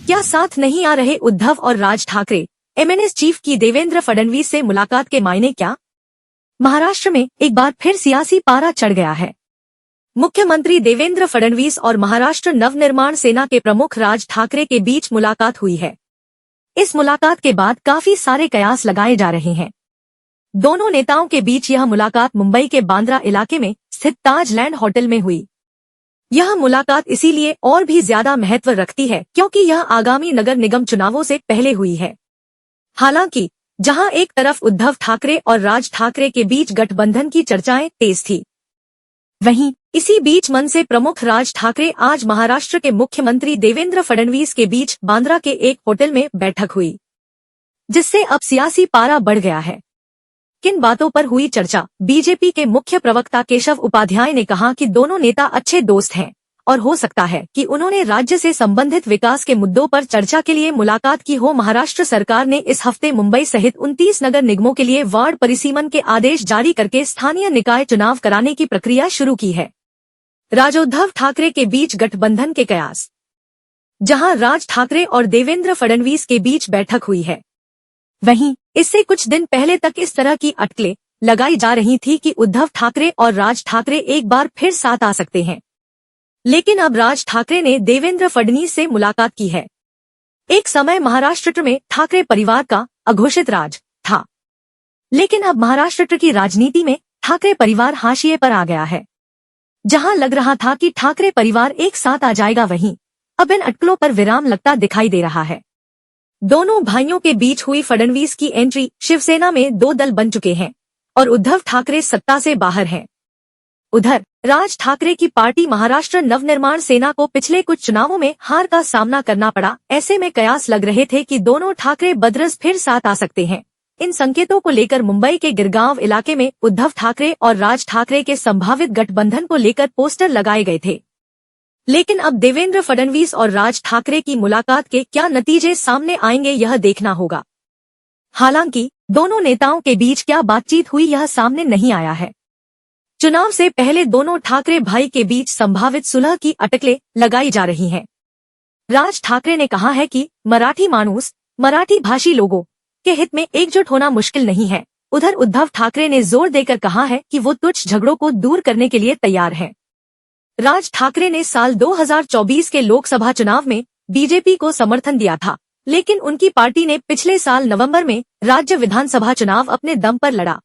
क्या साथ नहीं आ रहे उद्धव और राज ठाकरे? एमएनएस चीफ की देवेंद्र फडणवीस से मुलाकात के मायने क्या? महाराष्ट्र में एक बार फिर सियासी पारा चढ़ गया है। मुख्यमंत्री देवेंद्र फडणवीस और महाराष्ट्र नवनिर्माण सेना के प्रमुख राज ठाकरे के बीच मुलाकात हुई है। इस मुलाकात के बाद काफी सारे कयास लगाए जा रहे हैं। दोनों नेताओं के बीच यह मुलाकात मुंबई के बांद्रा इलाके में स्थित ताजलैंड होटल में हुई। यह मुलाकात इसीलिए और भी ज्यादा महत्व रखती है क्योंकि यह आगामी नगर निगम चुनावों से पहले हुई है। हालांकि जहां एक तरफ उद्धव ठाकरे और राज ठाकरे के बीच गठबंधन की चर्चाएं तेज थी, वहीं इसी बीच मनसे प्रमुख राज ठाकरे आज महाराष्ट्र के मुख्यमंत्री देवेंद्र फडणवीस के बीच बांद्रा के एक होटल में बैठक हुई, जिससे अब सियासी पारा बढ़ गया है। किन बातों पर हुई चर्चा? बीजेपी के मुख्य प्रवक्ता केशव उपाध्याय ने कहा कि दोनों नेता अच्छे दोस्त हैं और हो सकता है कि उन्होंने राज्य से संबंधित विकास के मुद्दों पर चर्चा के लिए मुलाकात की हो। महाराष्ट्र सरकार ने इस हफ्ते मुंबई सहित 29 नगर निगमों के लिए वार्ड परिसीमन के आदेश जारी करके स्थानीय निकाय चुनाव कराने की प्रक्रिया शुरू की है। राजोद्धव ठाकरे के बीच गठबंधन के कयास। जहां राज ठाकरे और देवेंद्र फडणवीस के बीच बैठक हुई है, वहीं इससे कुछ दिन पहले तक इस तरह की अटकलें लगाई जा रही थी कि उद्धव ठाकरे और राज ठाकरे एक बार फिर साथ आ सकते हैं। लेकिन अब राज ठाकरे ने देवेंद्र फडणवीस से मुलाकात की है। एक समय महाराष्ट्र में ठाकरे परिवार का अघोषित राज था, लेकिन अब महाराष्ट्र की राजनीति में ठाकरे परिवार हाशिए पर आ गया है। जहां लग रहा था कि ठाकरे परिवार एक साथ आ जाएगा, वहीं अब इन अटकलों पर विराम लगता दिखाई दे रहा है। दोनों भाइयों के बीच हुई फडणवीस की एंट्री, शिवसेना में दो दल बन चुके हैं और उद्धव ठाकरे सत्ता से बाहर हैं। उधर राज ठाकरे की पार्टी महाराष्ट्र नवनिर्माण सेना को पिछले कुछ चुनावों में हार का सामना करना पड़ा। ऐसे में कयास लग रहे थे कि दोनों ठाकरे ब्रदर्स फिर साथ आ सकते हैं। इन संकेतों को लेकर मुंबई के गिरगांव इलाके में उद्धव ठाकरे और राज ठाकरे के संभावित गठबंधन को लेकर पोस्टर लगाए गए थे। लेकिन अब देवेंद्र फडणवीस और राज ठाकरे की मुलाकात के क्या नतीजे सामने आएंगे, यह देखना होगा। हालांकि दोनों नेताओं के बीच क्या बातचीत हुई, यह सामने नहीं आया है। चुनाव से पहले दोनों ठाकरे भाई के बीच संभावित सुलह की अटकलें लगाई जा रही हैं। राज ठाकरे ने कहा है कि मराठी माणूस, मराठी भाषी लोगों के हित में एकजुट होना मुश्किल नहीं है। उधर उद्धव ठाकरे ने जोर देकर कहा है कि वो तुच्छ झगड़ों को दूर करने के लिए तैयार हैं। राज ठाकरे ने साल 2024 के लोकसभा चुनाव में बीजेपी को समर्थन दिया था, लेकिन उनकी पार्टी ने पिछले साल नवंबर में राज्य विधानसभा चुनाव अपने दम पर लड़ा।